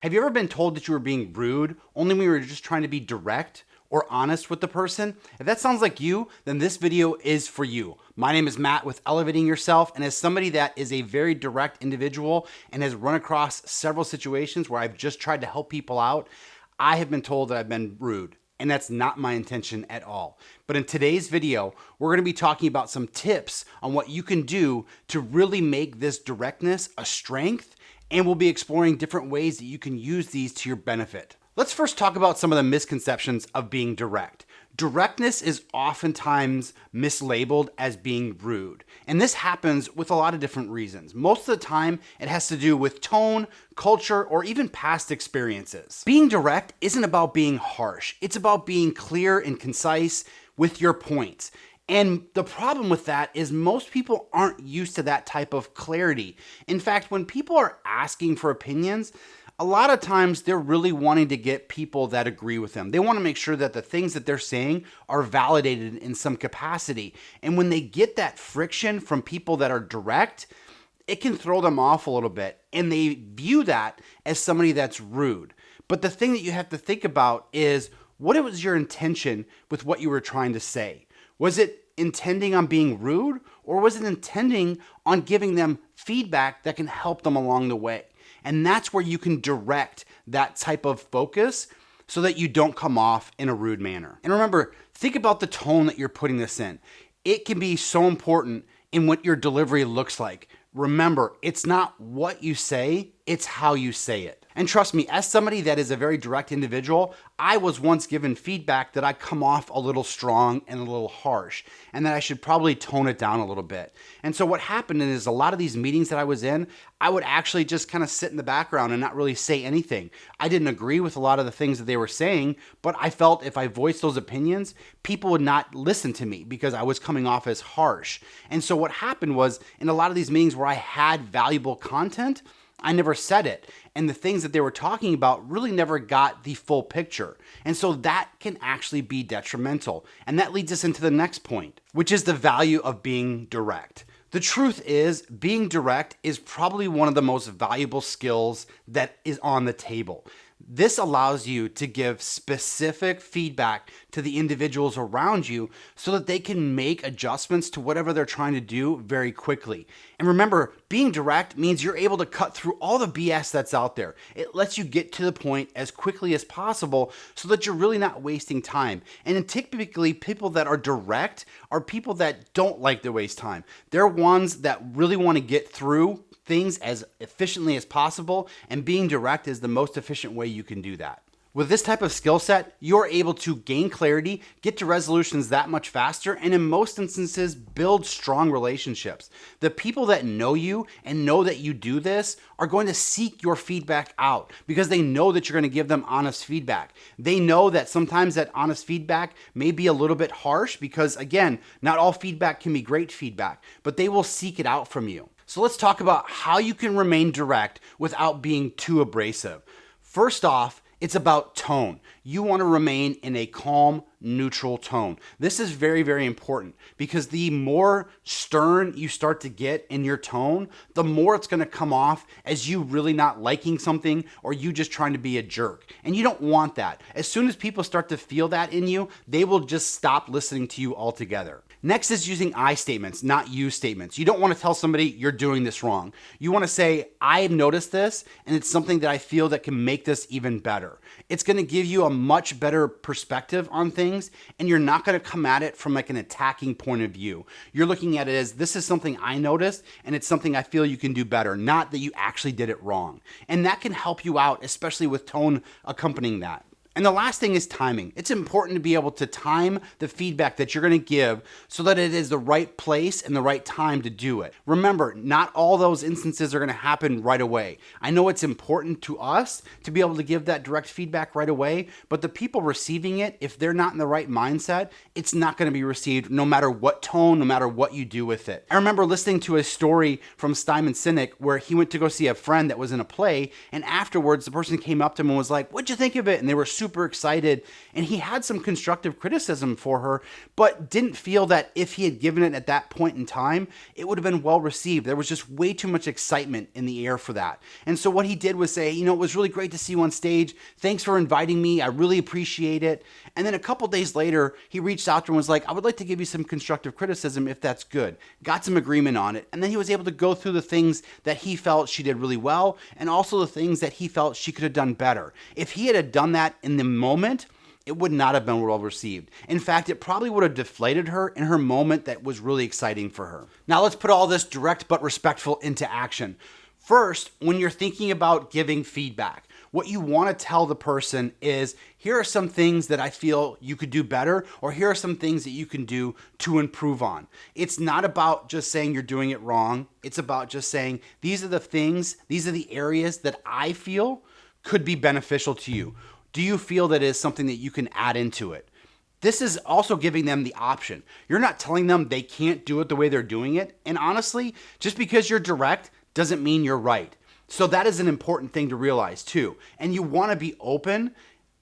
Have you ever been told that you were being rude only when you were just trying to be direct or honest with the person? If that sounds like you, then this video is for you. My name is Matt with Elevating Yourself, and as somebody that is a very direct individual and has run across several situations where I've just tried to help people out, I have been told that I've been rude. And that's not my intention at all. But in today's video, we're gonna be talking about some tips on what you can do to really make this directness a strength, and we'll be exploring different ways that you can use these to your benefit. Let's first talk about some of the misconceptions of being direct. Directness is oftentimes mislabeled as being rude, and this happens with a lot of different reasons. Most of the time, it has to do with tone, culture, or even past experiences. Being direct isn't about being harsh. It's about being clear and concise with your points. And the problem with that is most people aren't used to that type of clarity. In fact, when people are asking for opinions, a lot of times they're really wanting to get people that agree with them. They want to make sure that the things that they're saying are validated in some capacity. And when they get that friction from people that are direct, it can throw them off a little bit. And they view that as somebody that's rude. But the thing that you have to think about is, what was your intention with what you were trying to say? Was it intending on being rude, or was it intending on giving them feedback that can help them along the way? And that's where you can direct that type of focus so that you don't come off in a rude manner. And remember, think about the tone that you're putting this in. It can be so important in what your delivery looks like. Remember, it's not what you say, it's how you say it. And trust me, as somebody that is a very direct individual, I was once given feedback that I come off a little strong and a little harsh, and that I should probably tone it down a little bit. And so what happened is a lot of these meetings that I was in, I would actually just kind of sit in the background and not really say anything. I didn't agree with a lot of the things that they were saying, but I felt if I voiced those opinions, people would not listen to me because I was coming off as harsh. And so what happened was, in a lot of these meetings where I had valuable content, I never said it. And the things that they were talking about really never got the full picture. And so that can actually be detrimental. And that leads us into the next point, which is the value of being direct. The truth is, being direct is probably one of the most valuable skills that is on the table. This allows you to give specific feedback to the individuals around you so that they can make adjustments to whatever they're trying to do very quickly. And remember, being direct means you're able to cut through all the BS that's out there. It lets you get to the point as quickly as possible so that you're really not wasting time. And typically, people that are direct are people that don't like to waste time. They're ones that really want to get through things as efficiently as possible, and being direct is the most efficient way you can do that. With this type of skill set, you're able to gain clarity, get to resolutions that much faster, and in most instances, build strong relationships. The people that know you and know that you do this are going to seek your feedback out because they know that you're going to give them honest feedback. They know that sometimes that honest feedback may be a little bit harsh because, again, not all feedback can be great feedback, but they will seek it out from you. So let's talk about how you can remain direct without being too abrasive. First off, it's about tone. You want to remain in a calm, neutral tone. This is very, very important because the more stern you start to get in your tone, the more it's going to come off as you really not liking something or you just trying to be a jerk. And you don't want that. As soon as people start to feel that in you, they will just stop listening to you altogether. Next is using I statements, not you statements. You don't want to tell somebody you're doing this wrong. You want to say, I've noticed this, and it's something that I feel that can make this even better. It's going to give you a much better perspective on things, and you're not going to come at it from like an attacking point of view. You're looking at it as, this is something I noticed, and it's something I feel you can do better, not that you actually did it wrong. And that can help you out, especially with tone accompanying that. And the last thing is timing. It's important to be able to time the feedback that you're going to give so that it is the right place and the right time to do it. Remember, not all those instances are going to happen right away. I know it's important to us to be able to give that direct feedback right away, but the people receiving it, if they're not in the right mindset, it's not going to be received no matter what tone, no matter what you do with it. I remember listening to a story from Simon Sinek where he went to go see a friend that was in a play, and afterwards the person came up to him and was like, "What'd you think of it?" And they were super excited, and he had some constructive criticism for her, but didn't feel that if he had given it at that point in time, it would have been well received. There was just way too much excitement in the air for that. And so what he did was say, it was really great to see you on stage. Thanks for inviting me. I really appreciate it. And then a couple days later, he reached out to her and was like, I would like to give you some constructive criticism if that's good. Got some agreement on it. And then he was able to go through the things that he felt she did really well and also the things that he felt she could have done better. If he had done that in the moment, it would not have been well received. In fact, it probably would have deflated her in her moment that was really exciting for her. Now let's put all this direct but respectful into action. First, when you're thinking about giving feedback, what you want to tell the person is, here are some things that I feel you could do better, or here are some things that you can do to improve on. It's not about just saying you're doing it wrong. It's about just saying, these are the things, these are the areas that I feel could be beneficial to you. Do you feel that is something that you can add into it? This is also giving them the option. You're not telling them they can't do it the way they're doing it. And honestly, just because you're direct doesn't mean you're right. So that is an important thing to realize too. And you want to be open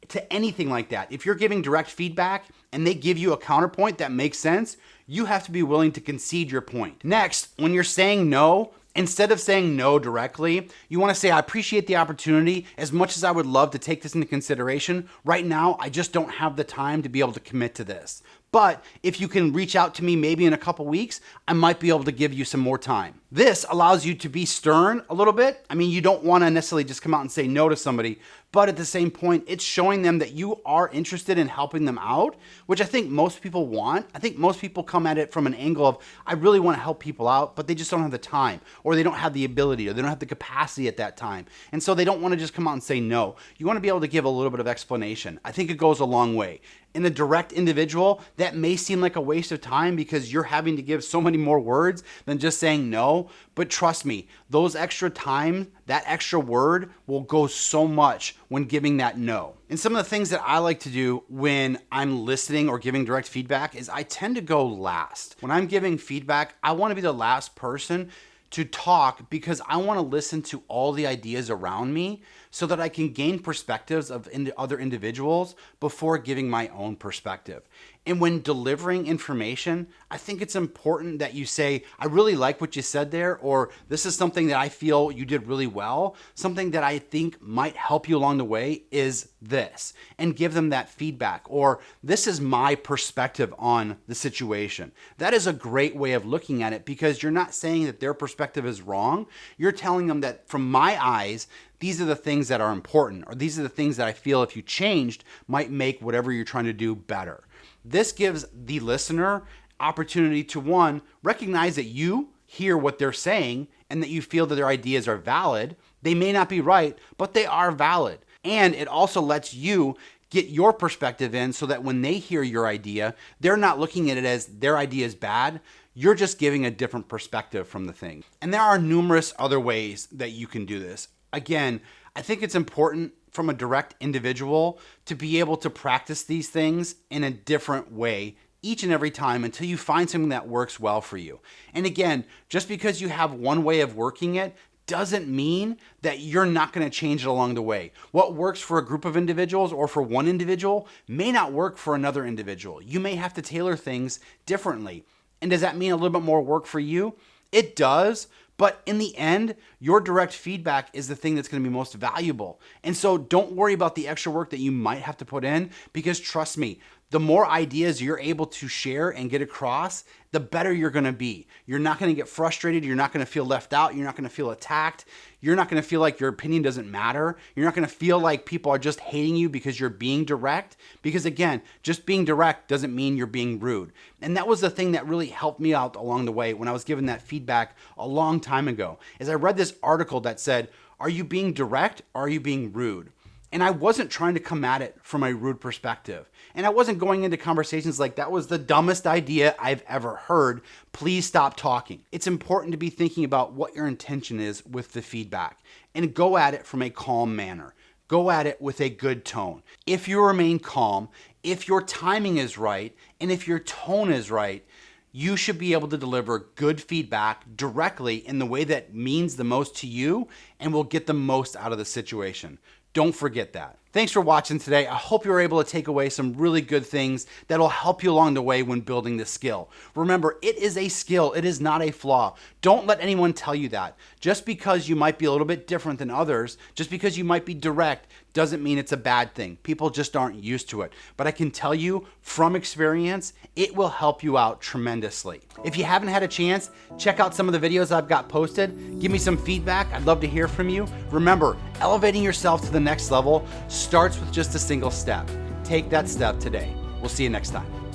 to anything like that. If you're giving direct feedback and they give you a counterpoint that makes sense, you have to be willing to concede your point. Next, when you're saying no, instead of saying no directly, you want to say, I appreciate the opportunity. As much as I would love to take this into consideration, right now, I just don't have the time to be able to commit to this. But if you can reach out to me maybe in a couple weeks, I might be able to give you some more time. This allows you to be stern a little bit. I mean, you don't want to necessarily just come out and say no to somebody, but at the same point, it's showing them that you are interested in helping them out, which I think most people want. I think most people come at it from an angle of, I really want to help people out, but they just don't have the time, or they don't have the ability, or they don't have the capacity at that time. And so they don't want to just come out and say no. You want to be able to give a little bit of explanation. I think it goes a long way. In a direct individual, that may seem like a waste of time because you're having to give so many more words than just saying no. But trust me, those extra time, that extra word will go so much when giving that no. And some of the things that I like to do when I'm listening or giving direct feedback is I tend to go last. When I'm giving feedback, I want to be the last person to talk because I want to listen to all the ideas around me so that I can gain perspectives of other individuals before giving my own perspective. And when delivering information, I think it's important that you say, I really like what you said there, or this is something that I feel you did really well. Something that I think might help you along the way is this, and give them that feedback, or this is my perspective on the situation. That is a great way of looking at it because you're not saying that their perspective is wrong. You're telling them that from my eyes, these are the things that are important, or these are the things that I feel if you changed might make whatever you're trying to do better. This gives the listener opportunity to, one, recognize that you hear what they're saying and that you feel that their ideas are valid. They may not be right, but they are valid. And it also lets you get your perspective in so that when they hear your idea, they're not looking at it as their idea is bad. You're just giving a different perspective from the thing. And there are numerous other ways that you can do this. Again, I think it's important from a direct individual to be able to practice these things in a different way each and every time until you find something that works well for you. And again, just because you have one way of working it doesn't mean that you're not going to change it along the way. What works for a group of individuals or for one individual may not work for another individual. You may have to tailor things differently. And does that mean a little bit more work for you? It does. But in the end, your direct feedback is the thing that's going to be most valuable. And so don't worry about the extra work that you might have to put in, because trust me, the more ideas you're able to share and get across, the better you're going to be. You're not going to get frustrated. You're not going to feel left out. You're not going to feel attacked. You're not going to feel like your opinion doesn't matter. You're not going to feel like people are just hating you because you're being direct. Because again, just being direct doesn't mean you're being rude. And that was the thing that really helped me out along the way when I was given that feedback a long time ago, is I read this article that said, are you being direct or are you being rude? And I wasn't trying to come at it from a rude perspective. And I wasn't going into conversations like, that was the dumbest idea I've ever heard. Please stop talking. It's important to be thinking about what your intention is with the feedback and go at it from a calm manner. Go at it with a good tone. If you remain calm, if your timing is right, and if your tone is right, you should be able to deliver good feedback directly in the way that means the most to you and will get the most out of the situation. Don't forget that. Thanks for watching today. I hope you were able to take away some really good things that'll help you along the way when building this skill. Remember, it is a skill. It is not a flaw. Don't let anyone tell you that. Just because you might be a little bit different than others, just because you might be direct, doesn't mean it's a bad thing. People just aren't used to it. But I can tell you from experience, it will help you out tremendously. If you haven't had a chance, check out some of the videos I've got posted. Give me some feedback. I'd love to hear from you. Remember, elevating yourself to the next level starts with just a single step. Take that step today. We'll see you next time.